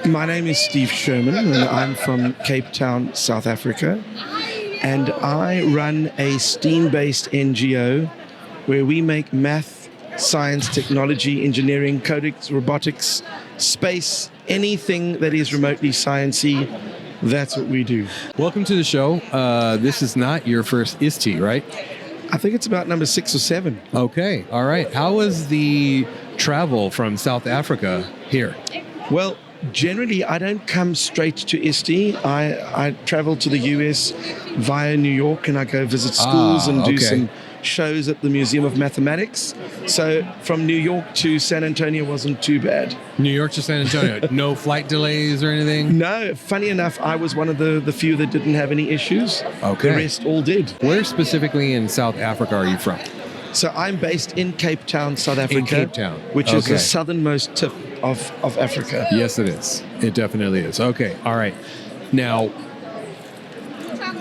My name is Steve Sherman, and I'm from Cape Town, South Africa. And I run a STEAM-based NGO where we make math, science, technology, engineering, coding, robotics, space, anything that is remotely sciencey. That's what we do. Welcome to the show. This is not your first ISTE, right? I think it's about number 6 or 7. Okay. All right. How was the travel from South Africa here? Well, generally, I don't come straight to ISTE. I travel to the US via New York, and I go visit schools and do some shows at the Museum of Mathematics. So from New York to San Antonio wasn't too bad. New York to San Antonio. No flight delays or anything? No. Funny enough, I was one of the few that didn't have any issues. Okay. The rest all did. Where specifically in South Africa are you from? So I'm based in Cape Town, South Africa. In Cape Town. Which is the southernmost tip of Africa. Yes, it is. It definitely is. Okay. All right. Now,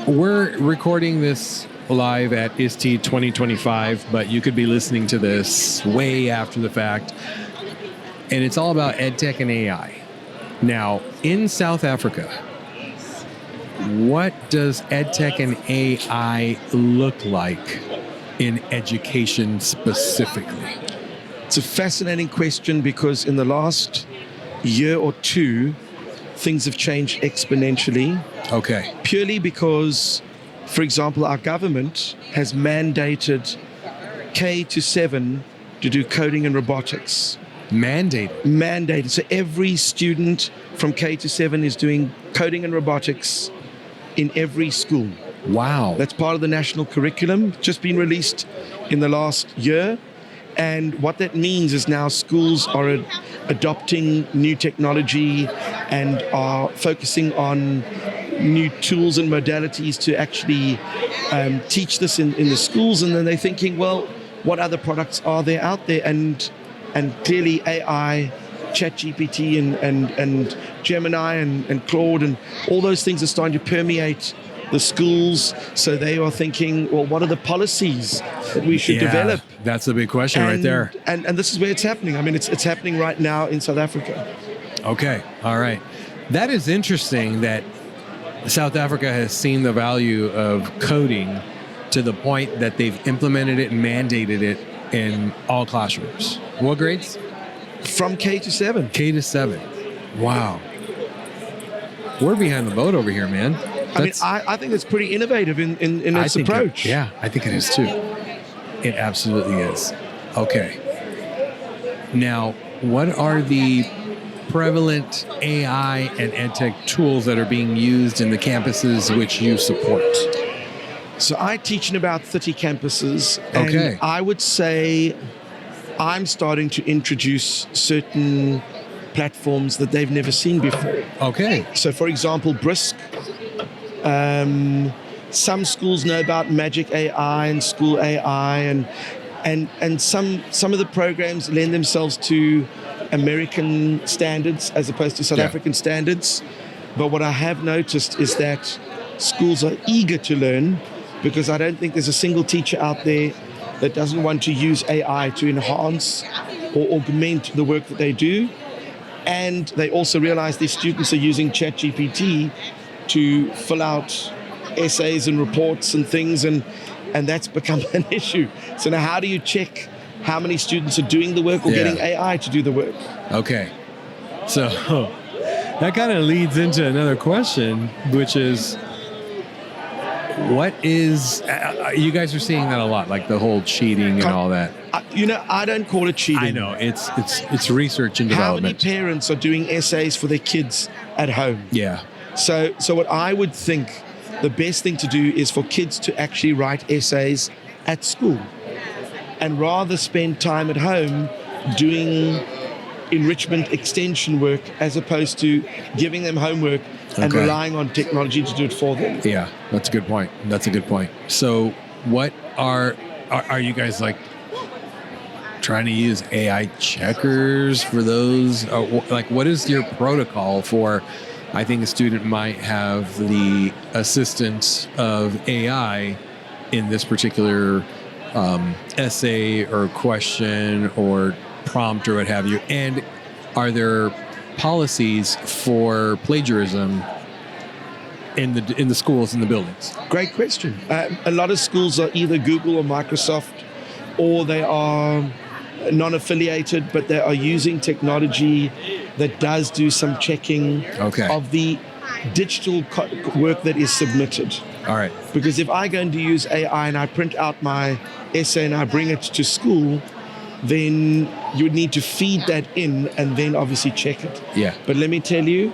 we're recording this live at ISTE 2025, but you could be listening to this way after the fact. And it's all about EdTech and AI. Now, in South Africa, what does EdTech and AI look like in education specifically? It's a fascinating question because in the last year or two, things have changed exponentially. Okay. Purely because, for example, our government has mandated K to 7 to do coding and robotics. Mandated. So every student from K to 7 is doing coding and robotics in every school. Wow. That's part of the national curriculum, just been released in the last year. And what that means is now schools are adopting new technology and are focusing on new tools and modalities to actually teach this in the schools. And then they're thinking, well, what other products are there out there? And clearly AI, ChatGPT and Gemini and Claude and all those things are starting to permeate the schools. So they are thinking, well, what are the policies that we should develop? That's a big question right there. And this is where it's happening. I mean, it's happening right now in South Africa. Okay. All right. That is interesting that South Africa has seen the value of coding to the point that they've implemented it and mandated it in all classrooms. What grades? From K to 7. K to 7. Wow. We're behind the boat over here, man. I think it's pretty innovative in its approach. I think it is too. It absolutely is. Okay. Now, what are the prevalent AI and EdTech tools that are being used in the campuses which you support? So I teach in about 30 campuses. Okay. And I would say I'm starting to introduce certain platforms that they've never seen before. Okay. So for example, Brisk. Some schools know about Magic AI and School AI, and some of the programs lend themselves to American standards as opposed to South African standards. But what I have noticed is that schools are eager to learn, because I don't think there's a single teacher out there that doesn't want to use AI to enhance or augment the work that they do. And they also realize their students are using ChatGPT to fill out essays and reports and things, and that's become an issue. So now how do you check how many students are doing the work or getting AI to do the work? Okay. So that kind of leads into another question, which is, what is, you guys are seeing that a lot, like the whole cheating and all that. I don't call it cheating. I know, it's research and development. How many parents are doing essays for their kids at home? Yeah. So what I would think the best thing to do is for kids to actually write essays at school, and rather spend time at home doing enrichment extension work as opposed to giving them homework and relying on technology to do it for them. Yeah, that's a good point. So what are you guys like trying to use AI checkers for those? Like, what is your protocol for, I think a student might have the assistance of AI in this particular essay or question or prompt or what have you, and are there policies for plagiarism in the schools and the buildings? Great question. A lot of schools are either Google or Microsoft, or they are non-affiliated, but they are using technology that does do some checking of the digital work that is submitted. All right. Because if I go and use AI and I print out my essay and I bring it to school, then you would need to feed that in and then obviously check it. Yeah. But let me tell you,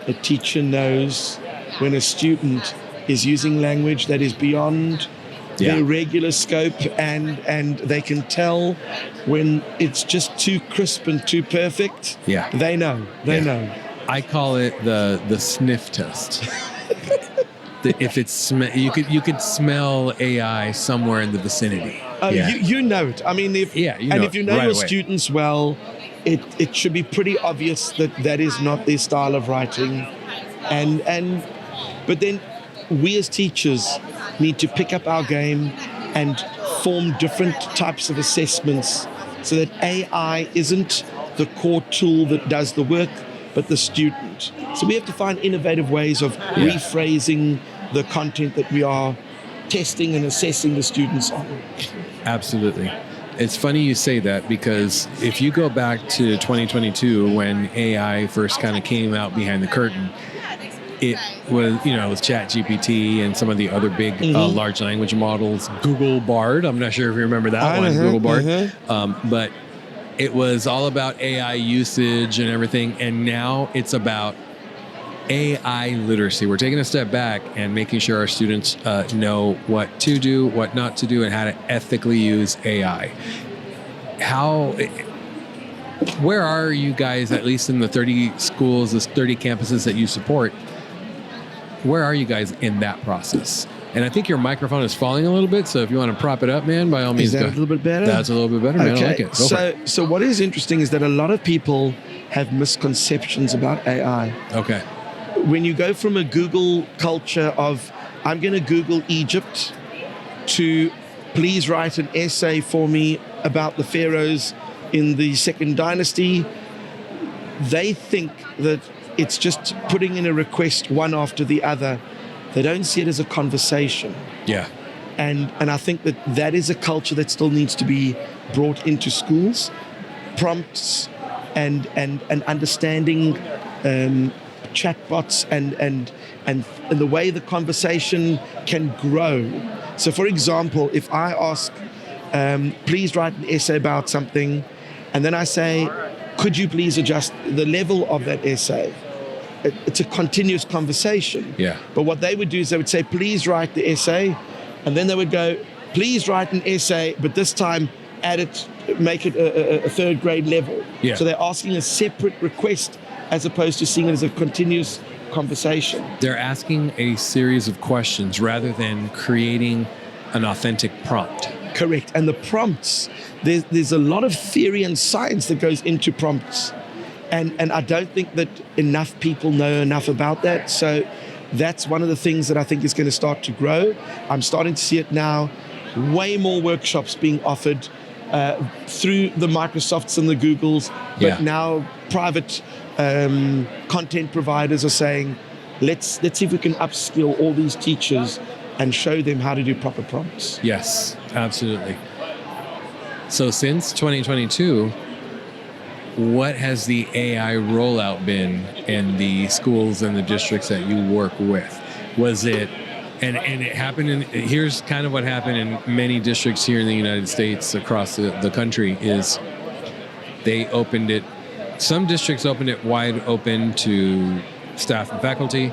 a teacher knows when a student is using language that is beyond their regular scope, and they can tell when it's just too crisp and too perfect. Yeah. They know. They know. I call it the sniff test. If it's you could smell AI somewhere in the vicinity. You know it. I mean, if you know right your away. students well, it should be pretty obvious that is not their style of writing, but then we as teachers need to pick up our game and form different types of assessments so that AI isn't the core tool that does the work, but the student. So we have to find innovative ways of rephrasing the content that we are testing and assessing the students on. Absolutely. It's funny you say that, because if you go back to 2022 when AI first kind of came out behind the curtain, it was, with ChatGPT and some of the other big large language models, Google Bard. I'm not sure if you remember that one, Google Bard. But it was all about AI usage and everything. And now it's about AI literacy. We're taking a step back and making sure our students know what to do, what not to do, and how to ethically use AI. Where are you guys, at least in the 30 schools, the 30 campuses that you support? Where are you guys in that process? And I think your microphone is falling a little bit, so if you want to prop it up, man, by all means, is that a little bit better? That's a little bit better, man. I like it. Go for it. So what is interesting is that a lot of people have misconceptions about AI. Okay. When you go from a Google culture of, I'm going to Google Egypt, to please write an essay for me about the pharaohs in the Second Dynasty, they think that it's just putting in a request one after the other. They don't see it as a conversation. Yeah. And I think that is a culture that still needs to be brought into schools. Prompts and understanding chatbots and the way the conversation can grow. So for example, if I ask, please write an essay about something, and then I say, could you please adjust the level of that essay? It's a continuous conversation. Yeah. But what they would do is they would say, please write the essay. And then they would go, please write an essay, but this time make it a third grade level. Yeah. So they're asking a separate request as opposed to seeing it as a continuous conversation. They're asking a series of questions rather than creating an authentic prompt. Correct. And the prompts, there's a lot of theory and science that goes into prompts. And I don't think that enough people know enough about that. So that's one of the things that I think is going to start to grow. I'm starting to see it now. Way more workshops being offered through the Microsofts and the Googles. But now private content providers are saying, let's see if we can upskill all these teachers and show them how to do proper prompts. Yes, absolutely. So since 2022, what has the AI rollout been in the schools and the districts that you work with? Was it, and it happened here's kind of what happened in many districts here in the United States across the country is they opened it, some districts opened it wide open to staff and faculty.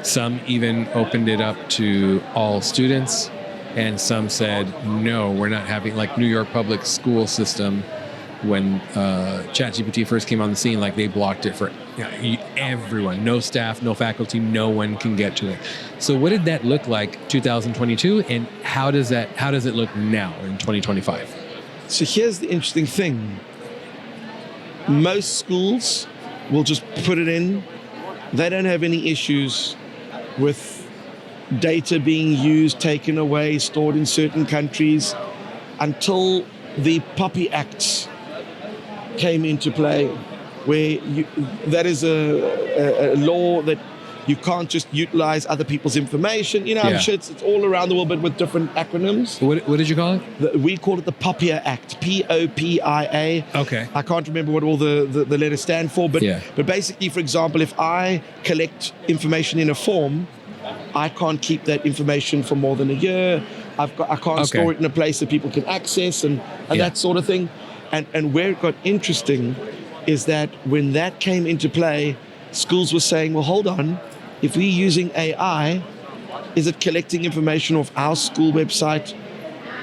Some even opened it up to all students. And some said, no, we're not having, like New York public school system, when ChatGPT first came on the scene, like they blocked it for everyone, no staff, no faculty, no one can get to it. So what did that look like 2022, and how does it look now in 2025? So here's the interesting thing. Most schools will just put it in. They don't have any issues with data being used, taken away, stored in certain countries until the Poppy Acts came into play. where that is a law that you can't just utilize other people's information. You know, I'm sure it's all around the world, but with different acronyms. What did you call it? We call it the POPIA Act, POPIA. Okay. I can't remember what all the letters stand for, but basically, for example, if I collect information in a form, I can't keep that information for more than a year. I can't store it in a place that people can access and that sort of thing. And where it got interesting is that when that came into play, schools were saying, well, hold on, if we're using AI, is it collecting information off our school website,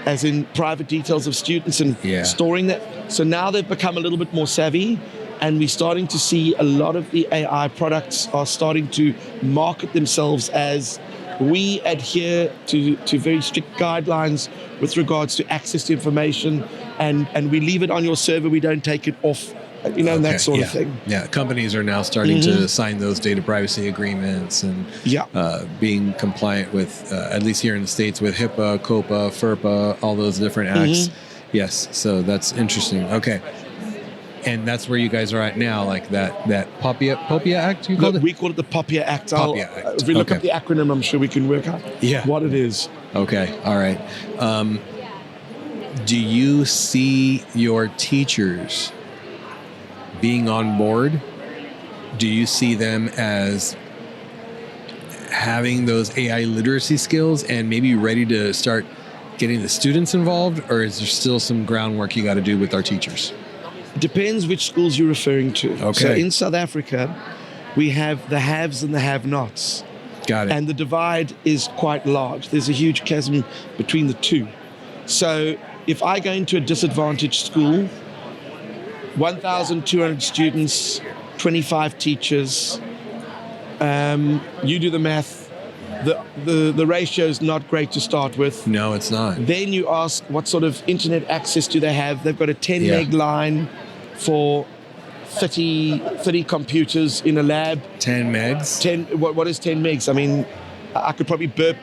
as in private details of students and storing that? So now they've become a little bit more savvy, and we're starting to see a lot of the AI products are starting to market themselves as we adhere to very strict guidelines with regards to access to information, and we leave it on your server, we don't take it off, and that sort of thing. Yeah, companies are now starting to sign those data privacy agreements and being compliant with, at least here in the States, with HIPAA, COPA, FERPA, all those different acts. Yes, so that's interesting. Okay. And that's where you guys are at now, like that POPIA Act, you called it? We call it the POPIA Act. POPIA Act. If we look up the acronym, I'm sure we can work out what it is. Okay, all right. Do you see your teachers being on board? Do you see them as having those AI literacy skills and maybe ready to start getting the students involved, or is there still some groundwork you got to do with our teachers? Depends which schools you're referring to. Okay. So in South Africa, we have the haves and the have-nots. Got it. And the divide is quite large. There's a huge chasm between the two. So if I go into a disadvantaged school, 1,200 students, 25 teachers, you do the math, the ratio is not great to start with. No, it's not. Then you ask what sort of internet access do they have. They've got a 10 meg line for 30 computers in a lab. 10 megs? What is 10 megs? I mean, I could probably burp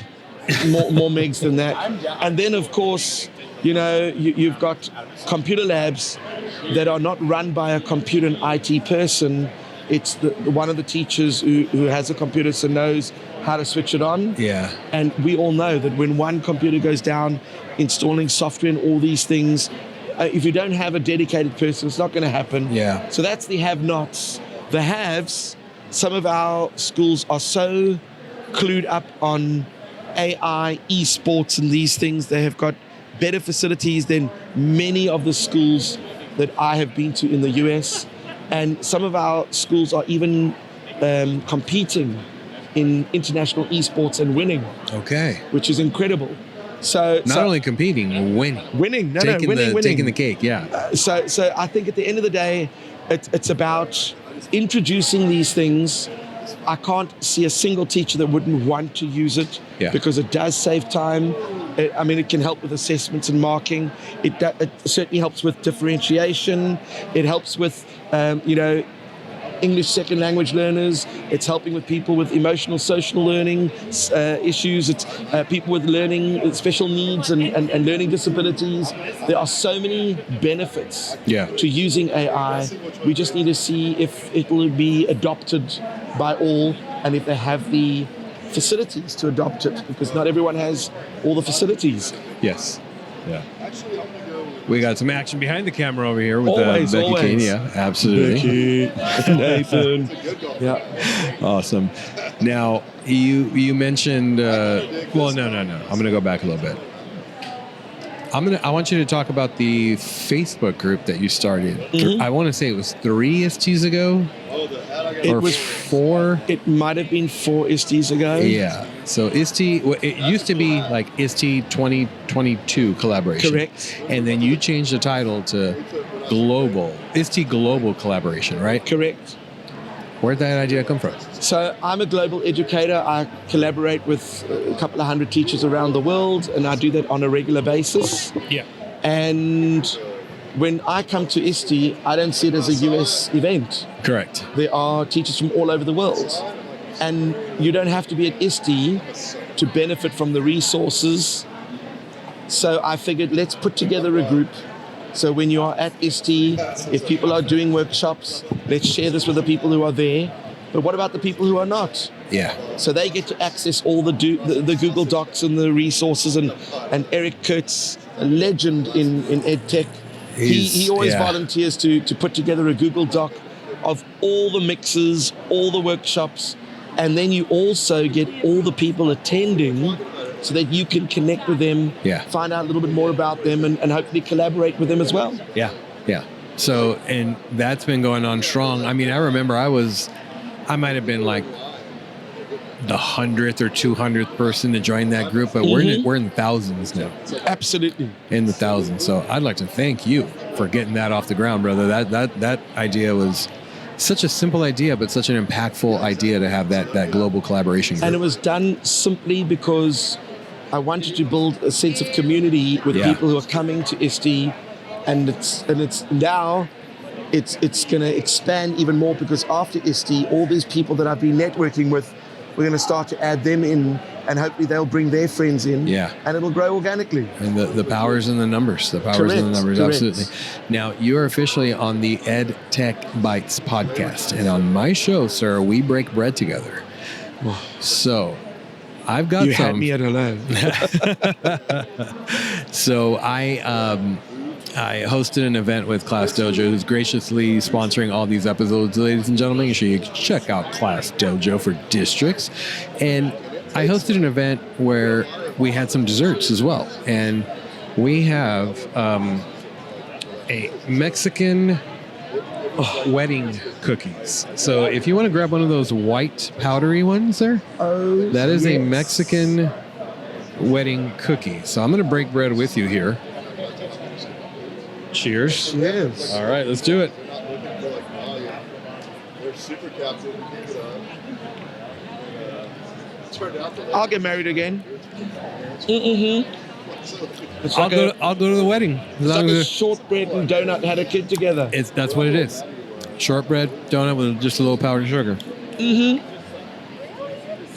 more megs than that. And then, of course, you've got computer labs that are not run by a computer and IT person. It's one of the teachers who has a computer, so knows how to switch it on. Yeah. And we all know that when one computer goes down, installing software and all these things, if you don't have a dedicated person, it's not going to happen. Yeah. So that's the have-nots. The haves, some of our schools are so clued up on AI, esports, and these things. They have got better facilities than many of the schools that I have been to in the US. And some of our schools are even competing in international esports and winning. Okay. Which is incredible. So not only competing, winning. Winning. Taking the cake, yeah. So I think at the end of the day, it's about introducing these things. I can't see a single teacher that wouldn't want to use it because it does save time. It can help with assessments and marking. It certainly helps with differentiation. It helps with, English second language learners. It's helping with people with emotional, social learning issues. It's people with learning special needs and learning disabilities. There are so many benefits to using AI. We just need to see if it will be adopted by all and if they have the facilities to adopt it, because not everyone has all the facilities. Yes. Yeah. We got some action behind the camera over here with Becky Kane. Yeah, absolutely. Becky, Nathan. Yeah. Awesome. Now, you mentioned, no. I'm going to go back a little bit. I want you to talk about the Facebook group that you started. Mm-hmm. I want to say it was 3 STs ago. It was 4. It might have been 4 STs ago. Yeah. So it used to be like ST 2022 collaboration. Correct. And then you changed the title to ST Global Collaboration, right? Correct. Where'd that idea come from? So I'm a global educator. I collaborate with a couple of hundred teachers around the world, and I do that on a regular basis. Yeah. And when I come to ST, I don't see it as a US event. Correct. There are teachers from all over the world. And you don't have to be at ST to benefit from the resources. So I figured, let's put together a group So when you are at ST, if people are doing workshops, let's share this with the people who are there. But what about the people who are not? Yeah. So they get to access all the Google Docs and the resources. And Eric Kurtz, a legend in EdTech, he always volunteers to put together a Google Doc of all the mixes, all the workshops. And then you also get all the people attending so that you can connect with them, find out a little bit more about them, and hopefully collaborate with them as well. Yeah, yeah. So, and that's been going on strong. I mean, I remember I might have been like the 100th or 200th person to join that group, but we're in the thousands now. Absolutely. In the thousands. So I'd like to thank you for getting that off the ground, brother. That idea was such a simple idea, but such an impactful idea to have that global collaboration group. And it was done simply because I wanted to build a sense of community with people who are coming to ST, and it's now it's going to expand even more, because after ST, all these people that I've been networking with, we're going to start to add them in, and hopefully they'll bring their friends in, and it'll grow organically. And the power's in the numbers. The power's in the numbers, absolutely. Now, you're officially on the EdTech Bites podcast, and on my show, sir, we break bread together. So I've got you had me at hello. So I hosted an event with Class Dojo, who's graciously sponsoring all these episodes. Ladies and gentlemen, make sure you check out Class Dojo for districts. And I hosted an event where we had some desserts as well. And we have a Mexican wedding cookies. So if you want to grab one of those white powdery ones there, that is a Mexican wedding cookie. So I'm going to break bread with you here. Cheers. Cheers. All right, let's do it. I'll get married again. I'll go to the wedding. It's like a shortbread and donut had a kid together. That's what it is. Shortbread donut with just a little powdered sugar.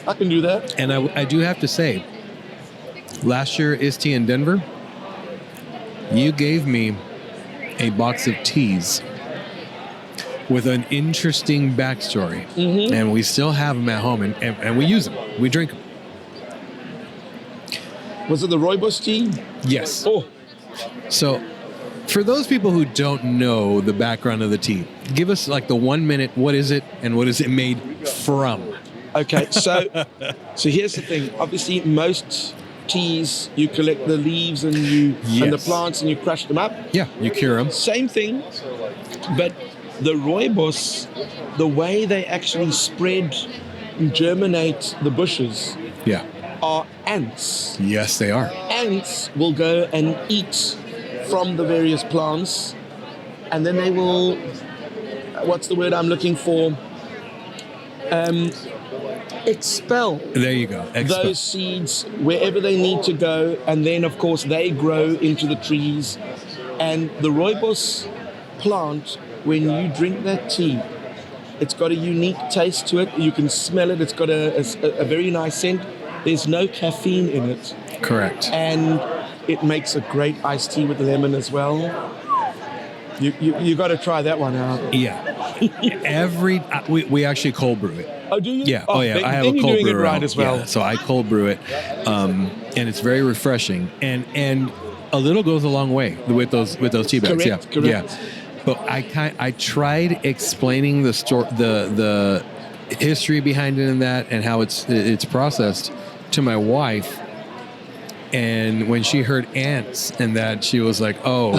I can do that. And I do have to say, last year, IST in Denver, you gave me a box of teas with an interesting backstory. And we still have them at home, and we use them. We drink them. Was it the rooibos tea? Yes. Oh. So, for those people who don't know the background of the tea, give us like the 1 minute, what is it and what is it made from? Okay, so here's the thing. Obviously, most teas, you collect the leaves and and the plants and you crush them up. Yeah, you cure them. Same thing, but the rooibos, the way they actually spread and germinate the bushes are ants. Yes, they are. Ants will go and eat from the various plants, and then they will, what's the word I'm looking for? Expel. There you go. Those seeds wherever they need to go, and then of course they grow into the trees. And the rooibos plant, when you drink that tea, it's got a unique taste to it. You can smell it. It's got a very nice scent. There's no caffeine in it. Correct. And it makes a great iced tea with lemon as well. You got to try that one out. Yeah. We actually cold brew it. Oh, do you? Yeah. Then, I have then a you're cold doing brewer it right as well. Yeah, so I cold brew it, and it's very refreshing. And a little goes a long way with those tea bags. Correct. Yeah. But I tried explaining the history behind it and that, and how it's processed to my wife, and when she heard ants and that, she was like, "Oh,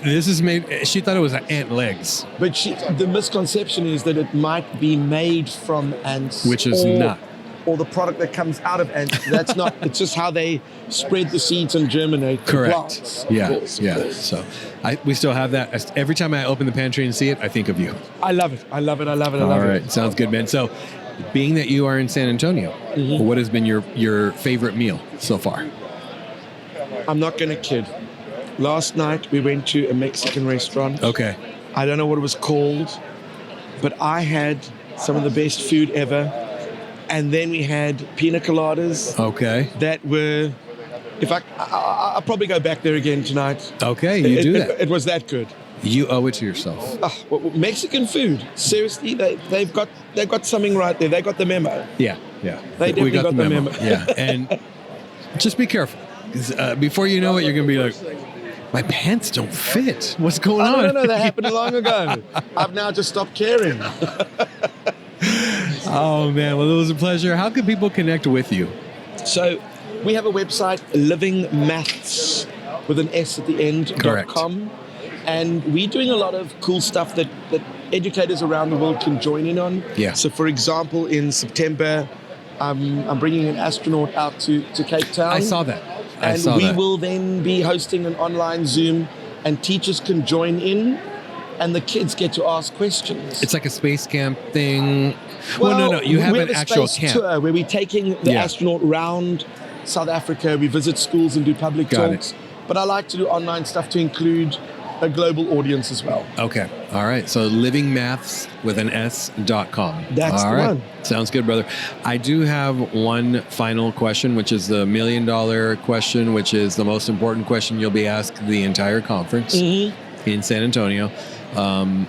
this is made." She thought it was ant legs, but the misconception is that it might be made from ants, which is not. Or the product that comes out of ants. That's not. It's just how they spread the seeds and germinate. Correct. The plants. Yeah. So we still have that. Every time I open the pantry and see it, I think of you. I love it. All right. Sounds good, man. So, being that you are in San Antonio, what has been your favorite meal so far? I'm not going to kid. Last night we went to a Mexican restaurant. Okay. I don't know what it was called, but I had some of the best food ever. And then we had pina coladas. Okay. That were I'll probably go back there again tonight. Okay, you do that. It was that good. You owe it to yourself. Well, Mexican food. Seriously, they've got something right there. They got the memo. Yeah. They definitely got the memo. Yeah, and just be careful. 'Cause, before you know it, you're going to be like, my pants don't fit. What's going on? No, that happened long ago. I've now just stopped caring. Oh, man. Well, it was a pleasure. How can people connect with you? So we have a website, livingmaths with an S at the end, Correct. .com. And we're doing a lot of cool stuff that educators around the world can join in on. Yeah. So, for example, in September, I'm bringing an astronaut out to Cape Town. I saw that. And we will then be hosting an online Zoom, and teachers can join in, and the kids get to ask questions. It's like a space camp thing. Well, no. You have an actual space camp. tour where we're taking the astronaut round South Africa. We visit schools and do public talks. But I like to do online stuff to include a global audience as well. Okay. All right. So livingmaths with an S.com. That's all the right. one. Sounds good, brother. I do have one final question, which is the $1 million question, which is the most important question you'll be asked the entire conference in San Antonio. And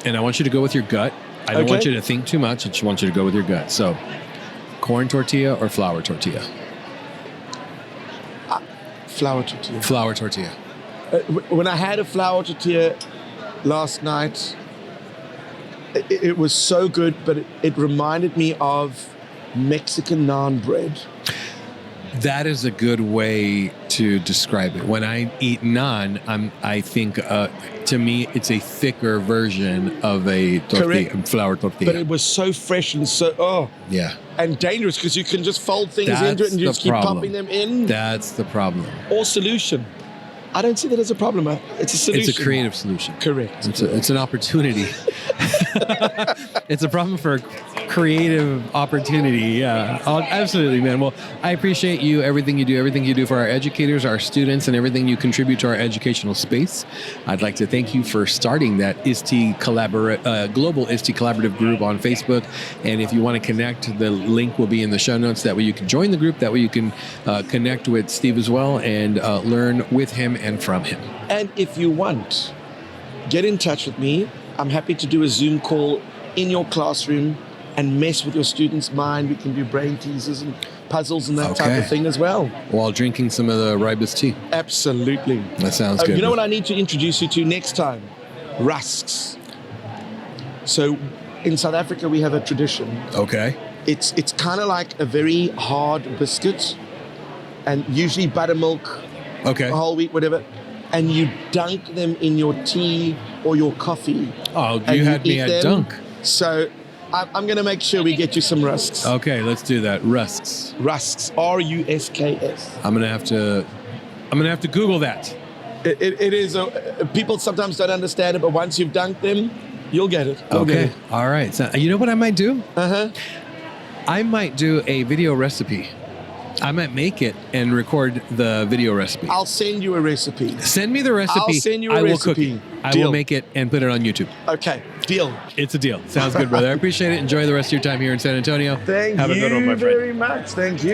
I want you to go with your gut. I don't want you to think too much. I just want you to go with your gut. So, corn tortilla or flour tortilla? Flour tortilla. Flour tortilla. When I had a flour tortilla last night, it was so good, but it reminded me of Mexican naan bread. That is a good way to describe it. When I eat naan, I think, to me, it's a thicker version of a tortilla, flour tortilla. But it was so fresh and and dangerous because you can just fold things into it and you just keep pumping them in. That's the problem. Or solution. I don't see that as a problem. It's a solution. It's a creative solution. Correct. It's an opportunity. It's a problem for a creative opportunity. Yeah, absolutely, man. Well, I appreciate you, everything you do for our educators, our students, and everything you contribute to our educational space. I'd like to thank you for starting that Global ISTE Collaborative group on Facebook. And if you want to connect, the link will be in the show notes. That way you can join the group. That way you can connect with Steve as well and learn with him and from him. And if you want, get in touch with me. I'm happy to do a Zoom call in your classroom and mess with your students' mind. We can do brain teasers and puzzles and that type of thing as well. While drinking some of the rooibos tea. Absolutely. That sounds good. You know what I need to introduce you to next time? Rusks. So in South Africa, we have a tradition. Okay. It's kind of like a very hard biscuit, and usually buttermilk, whole wheat, whatever. And you dunk them in your tea or your coffee. Oh, you had me at dunk. So I'm going to make sure we get you some rusks. Okay, let's do that. Rusks. Rusks. RUSKS. I'm gonna have to Google that. It is. People sometimes don't understand it, but once you've dunked them, you'll get it. You'll get it. All right. So you know what I might do? I might do a video recipe. I might make it and record the video recipe. I'll send you a recipe. Send me the recipe. I'll send you a I will recipe. cook it. I will make it and put it on YouTube. Okay, deal. It's a deal. Sounds good, brother. I appreciate it. Enjoy the rest of your time here in San Antonio. Thank you very much. Thank you.